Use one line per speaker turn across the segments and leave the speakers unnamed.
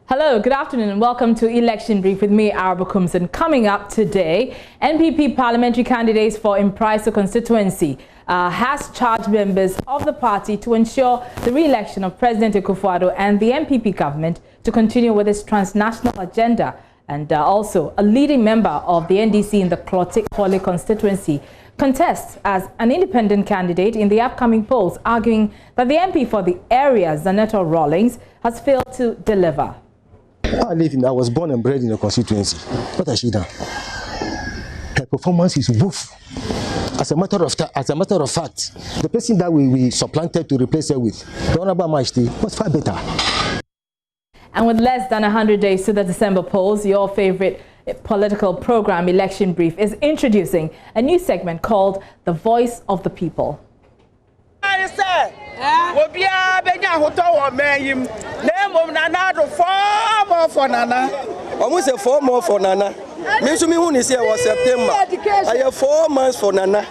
Hello, good afternoon and welcome to Election Brief with me, Araba Kumson. Coming up today, NPP parliamentary candidates for Impriso constituency has charged members of the party to ensure the re-election of President Akufo-Addo and the NPP government to continue with its transnational agenda. And also, a leading member of the NDC in the Klotik-Kwale constituency contests as an independent candidate in the upcoming polls, arguing that the MP for the area, Zaneto Rawlings, has failed to deliver.
I was born and bred in the constituency. What has she done? Her performance is woof. As a matter of fact, the person that we supplanted to replace her with, the Honorable Majdi, was far better.
And with less than 100 days to the December polls, your favorite political program, Election Brief, is introducing a new segment called The Voice of the People.
Almost 4 more for Nana. Me to me who is here was September. I have 4 months for Nana.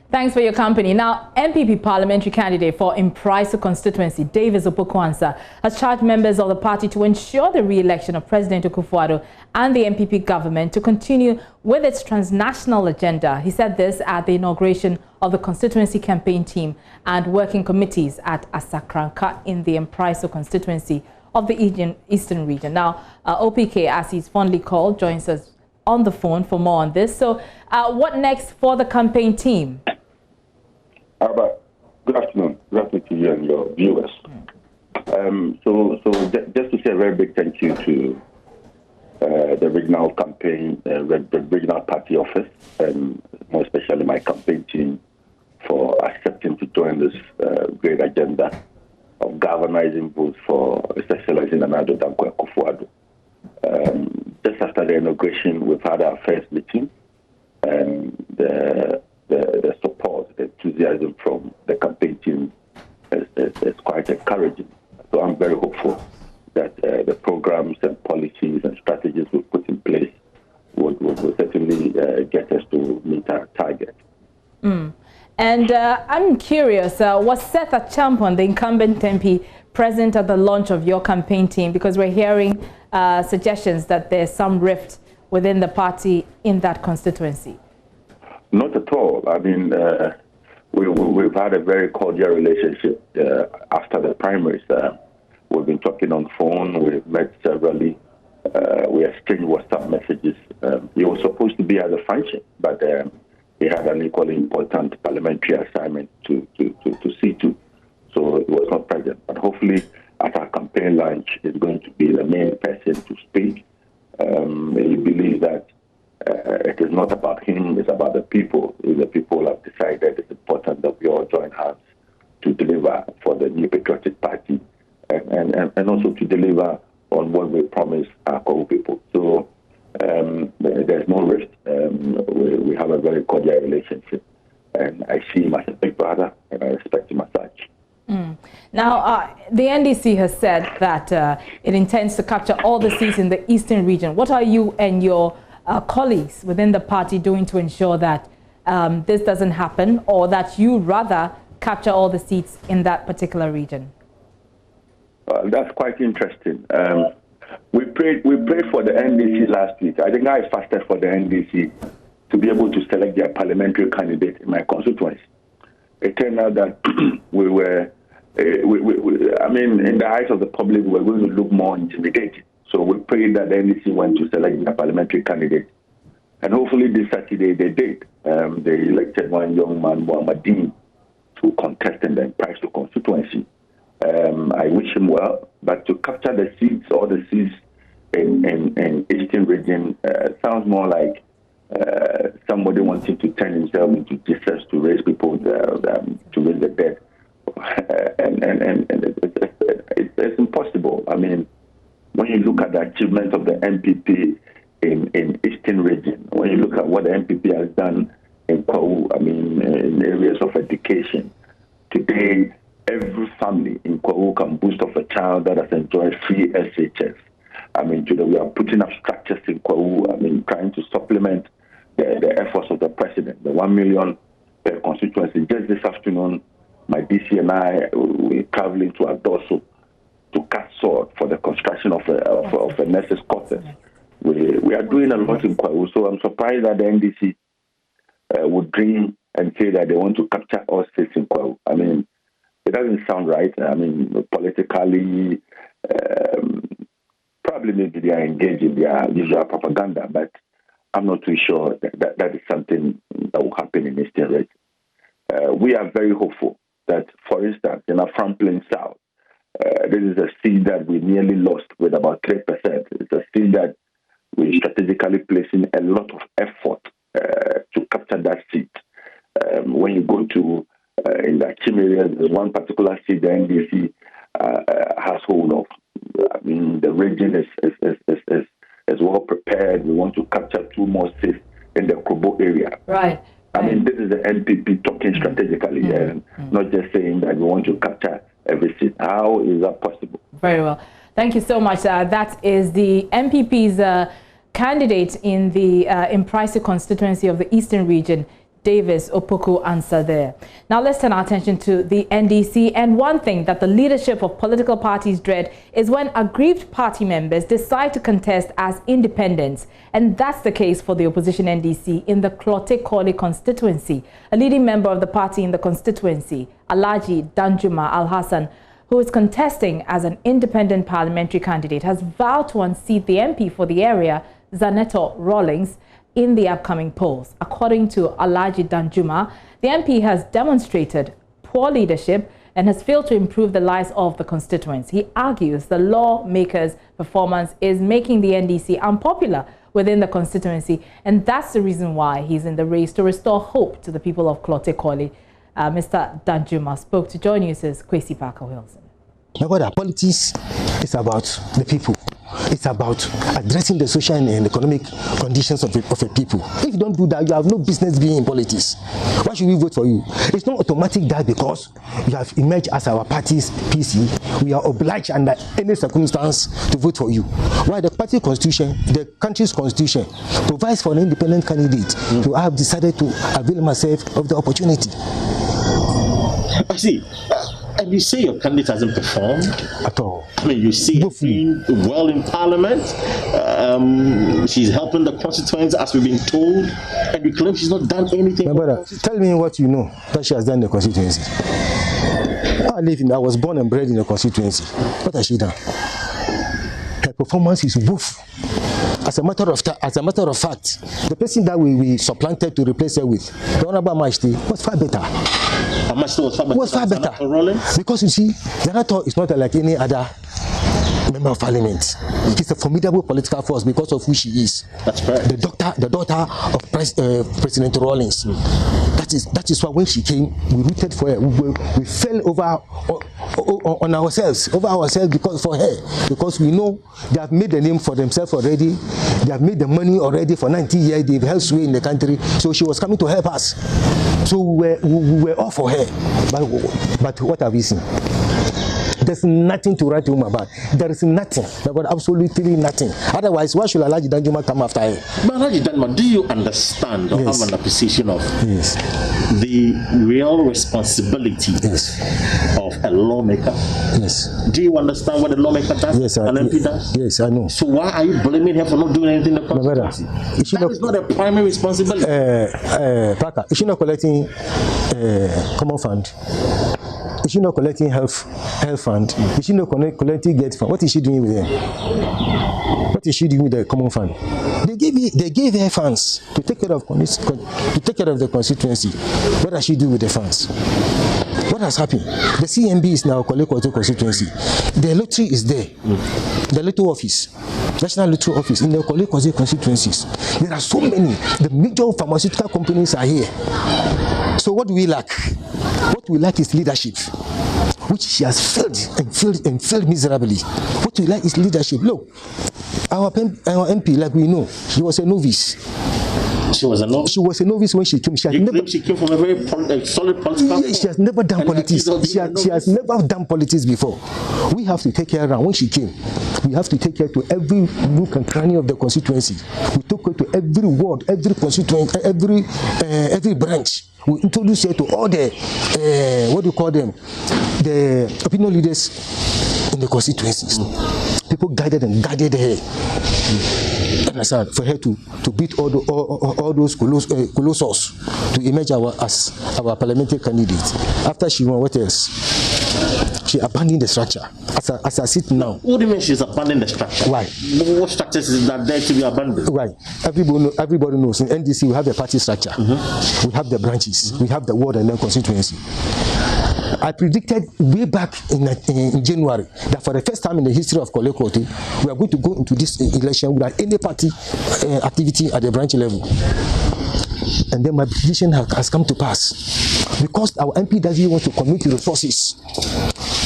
Thanks for your company. Now, NPP parliamentary candidate for Impriso constituency, Davis Ansah, has charged members of the party to ensure the re-election of President Akufo-Addo and the NPP government to continue with its transnational agenda. He said this at the inauguration of the constituency campaign team and working committees at Asakranka in the Impriso constituency of the Eastern region. Now, OPK, as he's fondly called, joins us on the phone for more on this. So, what next for the campaign team?
Good afternoon. Good afternoon to you and your viewers. Just to say a very big thank you to the regional campaign, the regional party office, and more especially my campaign team for accepting to join this great agenda of galvanizing votes for Excellency Nana-Addo Dankwa Akufo-Addo. Just after the inauguration, we've had our first meeting, and the support, the enthusiasm from the campaign team is quite encouraging. So I'm very hopeful that the programs and policies and strategies we put in place will certainly get us to meet our target.
And I'm curious, was Seth Achampon, the incumbent MP, present at the launch of your campaign team? Because we're hearing suggestions that there's some rift within the party in that constituency.
Not at all. I mean, we've had a very cordial relationship after the primaries. We've been talking on phone. We've met severally. We exchanged WhatsApp messages. He was supposed to be at the function, but he had an equally important parliamentary assignment to see to. So he was not present. But hopefully, at our campaign launch, he's going to be the main person to speak. He believes that it is not about him, it's about the people. The people have decided it's important that we all join hands to deliver for the new patriotic party and also to deliver on what we promise our people. So there's no rift. We have a very cordial relationship, and I see him as a big brother, and I respect him as such.
Now, the NDC has said that it intends to capture all the seats in the Eastern region. What are you and your colleagues within the party doing to ensure that this doesn't happen, or that you rather capture all the seats in that particular region?
That's quite interesting. We prayed for the NDC last week. I think I fasted for the NDC to be able to select their parliamentary candidate in my constituency. It turned out that we were, I mean, in the eyes of the public, we were going to look more intimidating. So we prayed that the NDC went to select their parliamentary candidate. And hopefully this Saturday they did. They elected one young man, Muhammadin, to contest in the Impriso constituency. I wish him well, but to capture the seats, all the seats in Eastern region, sounds more like somebody wanting to turn himself into Jesus to raise people, to raise the dead. And it's impossible. I mean, when you look at the achievement of the MPP in Eastern region, when you look at what the MPP has done in Kwahu, I mean, in areas of education, today every family in Kwahu can boast of a child that has enjoyed free SHS. I mean, today we are putting up structures in Kwahu, I mean, trying to supplement the efforts of the president. The 1 million per constituency. Just this afternoon, my DC and I were traveling to Adoso to cut sword for the construction of a nurses' quarters. We are doing a lot in Kwahu, so I'm surprised that the NDC would dream and say that they want to capture all states in Kwahu. I mean, it doesn't sound right. I mean, politically, probably maybe they are engaged in their usual propaganda, but I'm not too sure that is something that will happen in Eastern region. We are very hopeful that, for instance, in our Franklin South, this is a seat that we nearly lost with about 3%. It's a seat that we're strategically placing a lot of effort to capture that seat. When you go to in the Achim area, there's one particular seat the NDC has hold of. I mean, the region is well prepared. We want to capture 2 more seats in the Krobo area.
Right.
I mean, this is the NPP talking strategically, and not just saying that we want to capture every seat. How is that possible? Very well.
Thank you so much. That is the NPP's candidate in the Impricey constituency of the Eastern region, Davis Opoku Ansah there. Now let's turn our attention to the NDC, and one thing that the leadership of political parties dread is when aggrieved party members decide to contest as independents, and that's the case for the opposition NDC in the Klote-Korle constituency. A leading member of the party in the constituency, Alhaji Danjuma Al-Hassan, who is contesting as an independent parliamentary candidate, has vowed to unseat the MP for the area, Zaneto Rawlings, in the upcoming polls. According to Alhaji Danjuma, the MP has demonstrated poor leadership and has failed to improve the lives of the constituents. He argues the lawmakers' performance is making the NDC unpopular within the constituency, and that's the reason why he's in the race to restore hope to the people of Klote-Korle. Mr. Danjuma spoke to JoyNews' Kwesi Parker-Wilson.
Politics is about the people. It's about addressing the social and economic conditions of a people. If you don't do that, you have no business being in politics. Why should we vote for you? It's not automatic that because you have emerged as our party's PC, we are obliged under any circumstance to vote for you. Why the party constitution, the country's constitution, provides for an independent candidate to have decided to avail myself of the opportunity.
I see. And you say your candidate hasn't performed
at all.
I mean, you see her doing well in Parliament. She's helping the constituents, as we've been told, and you claim she's not done anything.
My brother, tell me what you know that she has done in the constituency. I was born and bred in the constituency. What has she done? Her performance is woof. As a matter of fact, the person that we supplanted to replace her with, the Honorable Amashti, was far better. Was far better. Because you see, Zaneto is not like any other member of parliament. He's a formidable political force because of who she is. That's correct. The daughter of President Rawlings. That is why when she came, we rooted for her. We fell over ourselves because for her. Because we know they have made a name for themselves already. They have made the money already for 90 years. They've held sway in the country. So she was coming to help us. So we were all for her. But what have we seen? There's nothing to write home about. There is nothing. There was absolutely nothing. Otherwise, why should Alhaji Danjuma come after her?
But Alhaji Danjuma, do you understand or have an appreciation of the real responsibility of a lawmaker?
Yes.
Do you understand what a lawmaker does?
Yes,
an MP does?
Yes, I know.
So why are you blaming her for not doing anything in the constituency? That is not a primary responsibility.
Parker, is she not collecting common fund? Is she not collecting health fund? Is she not collecting gate fund? What is she doing with them? What is she doing with the common fund? They gave her funds to take care of the constituency. What does she do with the funds? What has happened? The CMB is now Klote-Korle constituency. The lottery is there. The lottery office, National Lottery Office in the Klote-Korle constituencies. There are so many. The major pharmaceutical companies are here. So what do we lack? What we lack is leadership, which she has failed miserably. What we lack is leadership. Look, our MP, like we know, he was a novice.
She was a novice?
She was a novice when she came. She
came from a very solid political...
Yeah, she has never done politics. She has never done politics before. We have to take her around. When she came, we have to take her to every nook and cranny of the constituency. We took her to every ward, every constituency, every branch. We introduce her to all the, what do you call them? The opinion leaders in the constituencies. People guided her. For her to beat all those colossus to emerge as our parliamentary candidate. After she won, what else? She abandoned the structure. As I sit now.
What do you mean she's abandoned the structure?
Why?
What structures is that there to be abandoned?
Why? Everybody knows in NDC we have a party structure. We have the branches. We have the ward and then constituency. I predicted way back in January that for the first time in the history of Korle Kotu, we are going to go into this election without any party activity at the branch level. And then my prediction has come to pass. Because our MP doesn't want to commit resources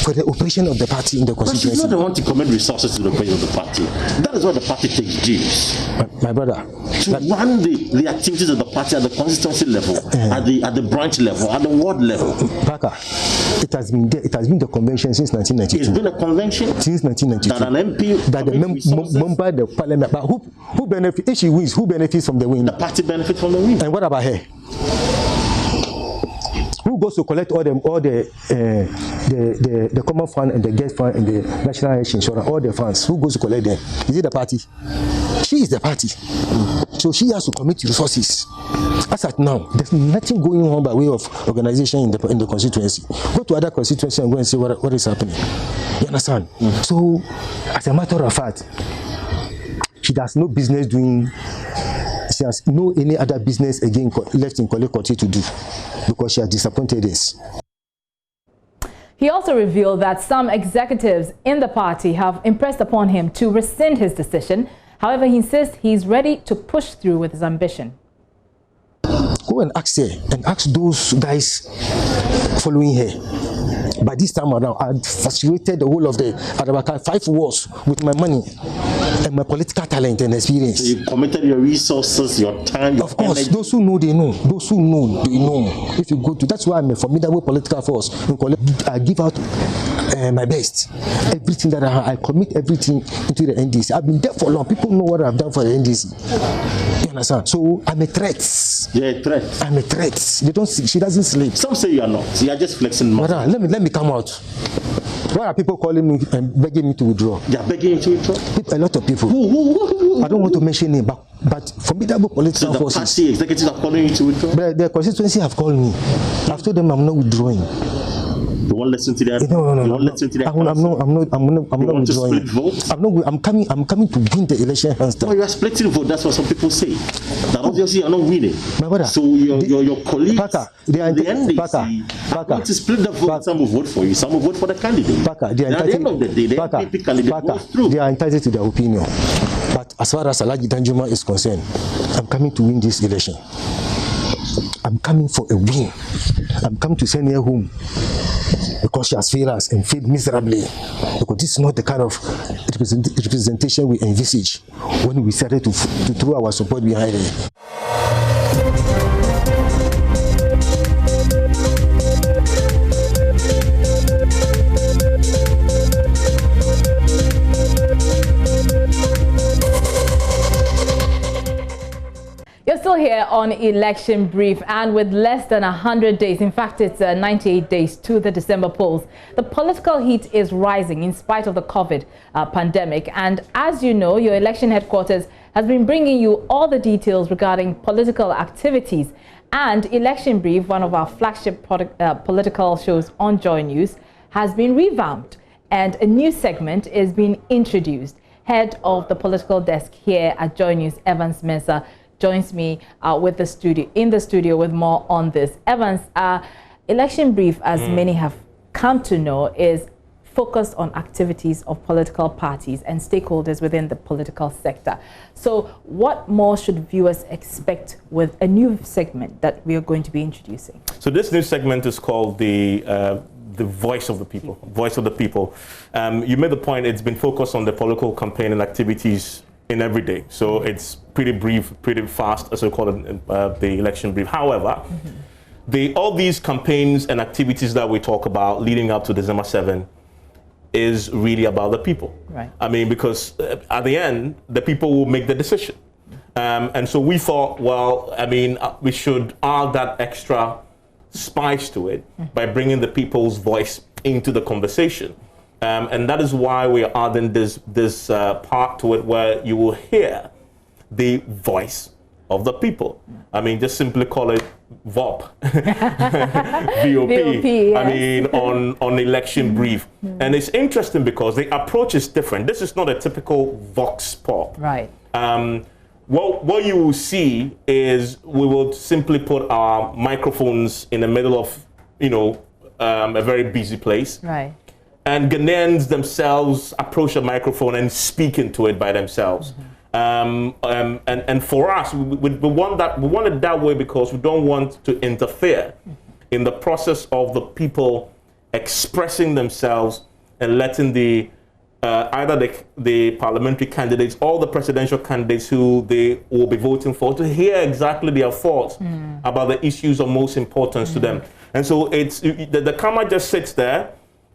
for the operation of the party in the constituency.
But she's not the one to commit resources to the operation of the party. That is why the party takes James.
My brother.
To run the activities of the party at the constituency level, at the branch level, at the ward level.
Baka, it has been there. It has been the convention since 1992.
It's been a convention
since 1992.
That an MP,
that the member of the parliament. But who benefits? If she wins, who benefits from the win?
The party benefits from the win.
And what about her? Who goes to collect all the common fund and the guest fund and the national health insurance, all the funds? Who goes to collect them? Is it the party? She is the party. So she has to commit resources. As at now, there's nothing going on by way of organization in the constituency. Go to other constituencies and go and see what is happening. You understand? So, as a matter of fact, she has no business doing. She has no any other business again left in Korle Kotu to do, because she has disappointed us.
He also revealed that some executives in the party have impressed upon him to rescind his decision. However, he insists he's ready to push through with his ambition.
Go and ask her, and ask those guys following her. By this time around, I facilitated the whole of the Arabaka 5 wars with my money and my political talent and experience.
So you committed your resources, your time, your
Of course,
energy.
those who know, they know. Those who know, they know. If you go to, that's why I'm a formidable political force. I give out my best. Everything that I commit everything into the NDC. I've been there for long. People know what I've done for the NDC. You understand? So I'm a threat.
You're a threat.
I'm a threat. They don't see. She doesn't sleep.
Some say you are not. You are just flexing muscle.
Madam, let me come out. Why are people calling me and begging me to withdraw?
They are begging you to withdraw?
A lot of people.
Who?
I don't want to mention name, but formidable political forces.
So the party executives are calling you to withdraw?
But the constituency have called me. I've told them I'm not withdrawing.
You won't listen to that?
No.
You won't listen to that?
I'm not withdrawing.
To split votes?
I'm coming to win the election hands down.
No, you are splitting vote. That's what some people say. That obviously you are not winning.
My brother,
so your colleagues,
they are
the NDC, are going to split the vote. Some will vote for you. Some will vote for the candidate.
At
the end of the day, the NPP candidate goes through.
They are entitled to their opinion. But as far as Alhaji Danjuma is concerned, I'm coming to win this election. I'm coming for a win. I'm coming to send her home. Because she has failed us and failed miserably. Because this is not the kind of representation we envisage when we started to throw our support behind her.
You're still here on Election Brief, and with less than 100 days, in fact it's 98 days to the December polls, the political heat is rising in spite of the COVID pandemic. And as you know, your election headquarters has been bringing you all the details regarding political activities. And Election Brief, one of our flagship political shows on JoyNews, has been revamped, and a new segment is being introduced. Head of the political desk here at JoyNews, Evans Mensah, joins me in the studio with more on this. Evans, Election Brief, as many have come to know, is focused on activities of political parties and stakeholders within the political sector. So what more should viewers expect with a new segment that we are going to be introducing?
So this new segment is called the voice of the people. Voice of the people. You made the point, it's been focused on the political campaign and activities in every day. So it's pretty brief, pretty fast, as we call it, the election brief. However, all these campaigns and activities that we talk about leading up to December 7 is really about the people.
Right.
I mean, because at the end, the people will make the decision. And so we thought, well, I mean, we should add that extra spice to it by bringing the people's voice into the conversation. And that is why we are adding this part to it where you will hear the voice of the people. I mean, just simply call it VOP, VOP,
yes.
I mean, on election brief. And it's interesting because the approach is different. This is not a typical vox pop.
Right.
What you will see is we will simply put our microphones in the middle of, a very busy place.
Right.
And Ghanaians themselves approach a microphone and speak into it by themselves. And for us, we want it that way because we don't want to interfere in the process of the people expressing themselves and letting either the parliamentary candidates or the presidential candidates who they will be voting for to hear exactly their thoughts about the issues of most importance to them. And so the camera just sits there,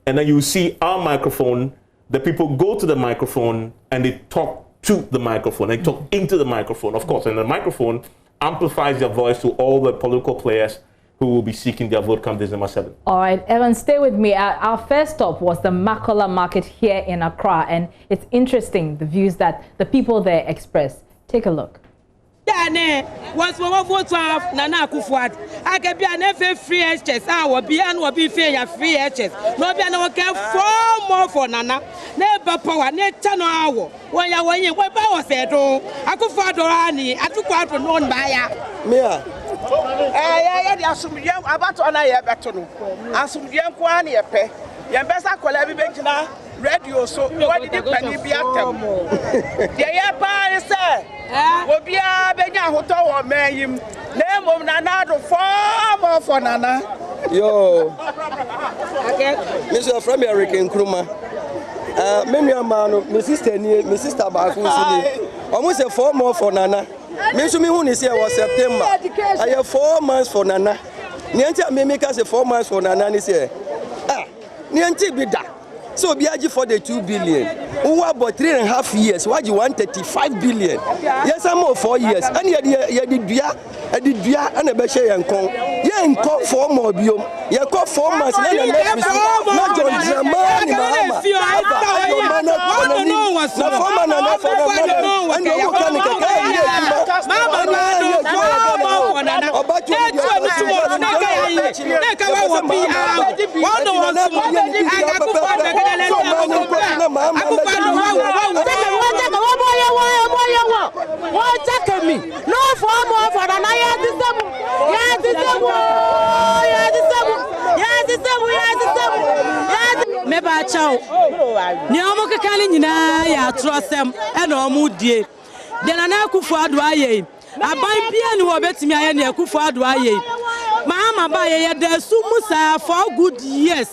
and then you see our microphone. The people go to the microphone and they talk to the microphone. They talk into the microphone, of course, and the microphone amplifies their voice to all the political players who will be seeking their vote come December 7th.
All right, Evan, stay with me. Our first stop was the Makola market here in Accra, and it's interesting, the views that the people there express. Take a look.
Was vote Nana Akufo-Addo. I can be an free HS. I will be and will be fair free HS. No be no care 4 more for Nana. Never power, net 10 hour. When you what power said, Akufo-Addo Ani, Akufo-Addo known by
Mia.
I assume you about on a better. Assume young Kwani a pay. Yambessa Colabina radio, so what did you be at them? Yeah, sir. Obia benya hoto wo mayim na mom Nana do form for Nana
Yo Mr. from America Nkrumah me nua no my sister back ni almost 4 months for Nana me so me hu ni say was September I have 4 months for Nana ni anti me make us 4 months for Nana ni say ni anti bi da so Obiaji for the 2 billion. Who about 3.5 years? Why you want 35 billion? Yes, I'm more 4 years. And you did Bia and a Beshe and Kong. Yeah, and call 4 more biome. You call 4 months. Not John Dramani, Mahama.
Meba chao ni omo kekale nyina ya trosem e na omo die de Nana Akufo-Addo aye aban bia ni wo betimi aye na Akufo-Addo aye Mahama ba ye de su musa for good years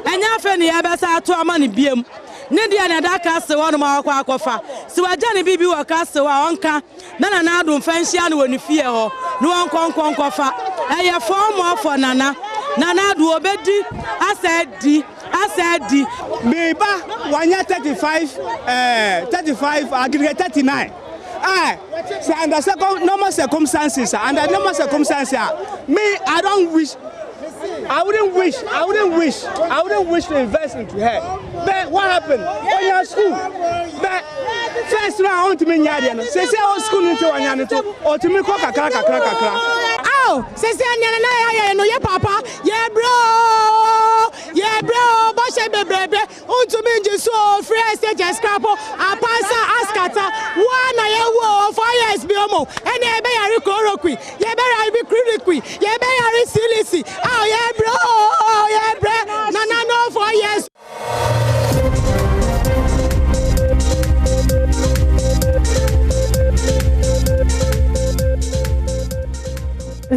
enya fe ni ya besa ato ama ni biem ne dia na da ka se wono ma akwa akofa si waja ne bibi wo ka se wa onka na Nana Addo mfanhia ne woni fie ho ne wonkonkonkofa eye form for Nana Addo obedi asedi
Meba wanya 35 aggregate 39 so under normal circumstances me I wouldn't wish to invest into her. But what happened? When you're at school, but first round to me nyadiano. Say school into wanyano or to me kakra. Oh, say nyana no ya papa. Yeah bro, boshe bebe. Unto me so free stage scrap apasa askata. One ye wo 4 years biomo. And ye be yari korokwi. Ye be yari krikwi. Ye be yari silisi. Oh yeah bro. Nana no 4 years.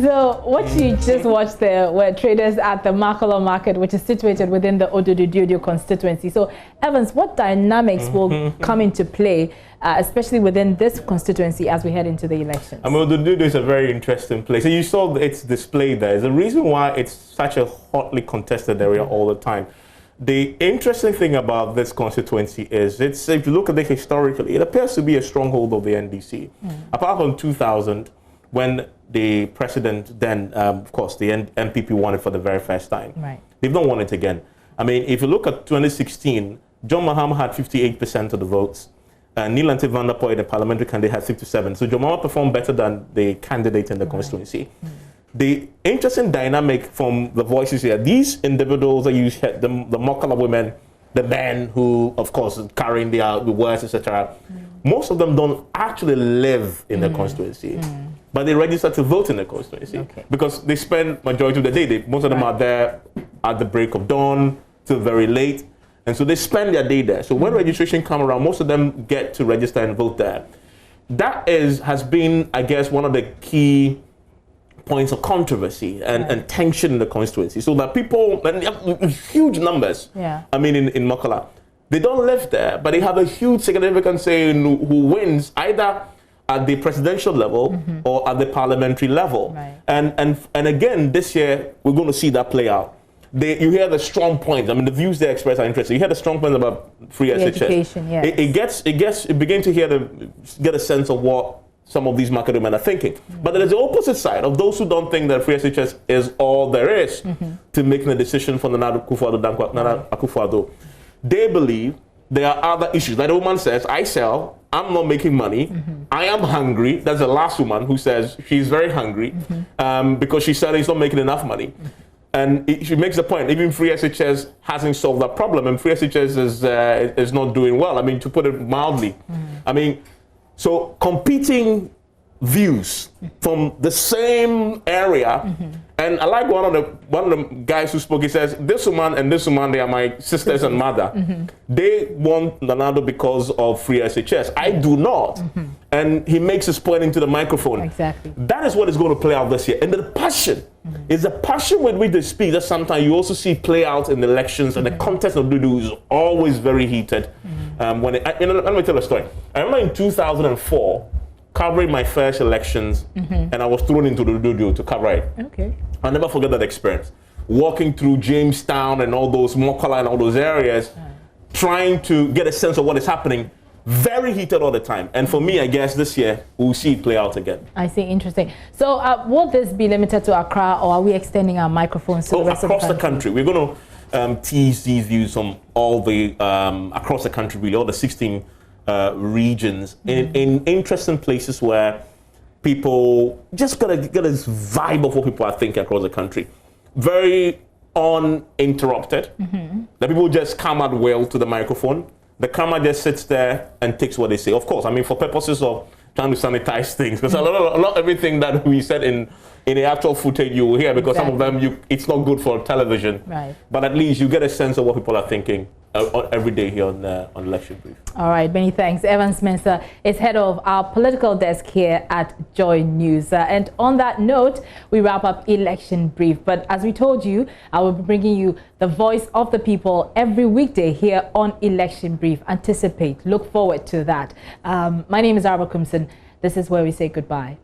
So what you just watched there were traders at the Makala market, which is situated within the Ododo constituency. So Evans, what dynamics will come into play, especially within this constituency as we head into the elections?
I mean, Ododo is a very interesting place. So you saw its display there. The reason why it's such a hotly contested area all the time. The interesting thing about this constituency is, if you look at it historically, it appears to be a stronghold of the NDC. Apart from 2000, when the president then, of course, the MPP won it for the very first time.
Right.
They've not won it again. I mean, if you look at 2016, John Mahama had 58% of the votes. Neelante van der Poy, the parliamentary candidate, had 57%. So John Mahama performed better than the candidate in the constituency. The interesting dynamic from the voices here, these individuals that you had, the Mokala women, the men who, of course, carrying the words, etc., most of them don't actually live in the constituency, but they register to vote in the constituency because they spend majority of the day. Most of them are there at the break of dawn till very late, and so they spend their day there. So when registration comes around, most of them get to register and vote there. That has been, I guess, one of the key points of controversy and tension in the constituency, so that people, and huge numbers, I mean, in Mokala, they don't live there, but they have a huge significant say in who wins, either at the presidential level or at the parliamentary level. And again, this year, we're going to see that play out. You hear the strong points. I mean, the views they express are interesting. You hear the strong points about free education. It begins to get a sense of what some of these market women are thinking. But there's the opposite side of those who don't think that free SHS is all there is to making a decision for Nana Akufo-Addo. They believe there are other issues. Like the woman says, I sell, I'm not making money, I am hungry. That's the last woman who says she's very hungry because she's selling, she's not making enough money. And she makes the point, even free SHS hasn't solved that problem, and free SHS is not doing well. I mean, to put it mildly. I mean, so competing views from the same area, and I like one of the guys who spoke. He says, "This woman and this woman, they are my sisters and mother. They want Nanado because of free SHS. I do not." And he makes his point into the microphone.
Exactly.
That is what is going to play out this year. And the passion is the passion with which they speak. That sometimes you also see play out in the elections, and the contest of Dudu is always very heated. Let me tell a story. I remember in 2004. Covering my first elections, and I was thrown into the Dudu to cover it. I'll never forget that experience. Walking through Jamestown and all those Mokala and all those areas, trying to get a sense of what is happening. Very heated all the time. And for me, I guess this year, we'll see it play out again.
I see, interesting. So will this be limited to Accra, or are we extending our microphones to the rest of the country?
Across the country. We're going to tease these views from all the, across the country, really, all the 16 regions in interesting places where people just gotta get this vibe of what people are thinking across the country. Very uninterrupted. The people just come at will to the microphone. The camera just sits there and takes what they say. Of course, I mean, for purposes of trying to sanitize things, because a lot everything that we said in the actual footage you will hear, because some of them it's not good for television. But at least you get a sense of what people are thinking every day here on Election Brief.
All right, many thanks. Evans Mensah is head of our political desk here at JoyNews. And on that note, we wrap up Election Brief. But as we told you, I will be bringing you the voice of the people every weekday here on Election Brief. Anticipate, look forward to that. My name is Arba Kumson. This is where we say goodbye.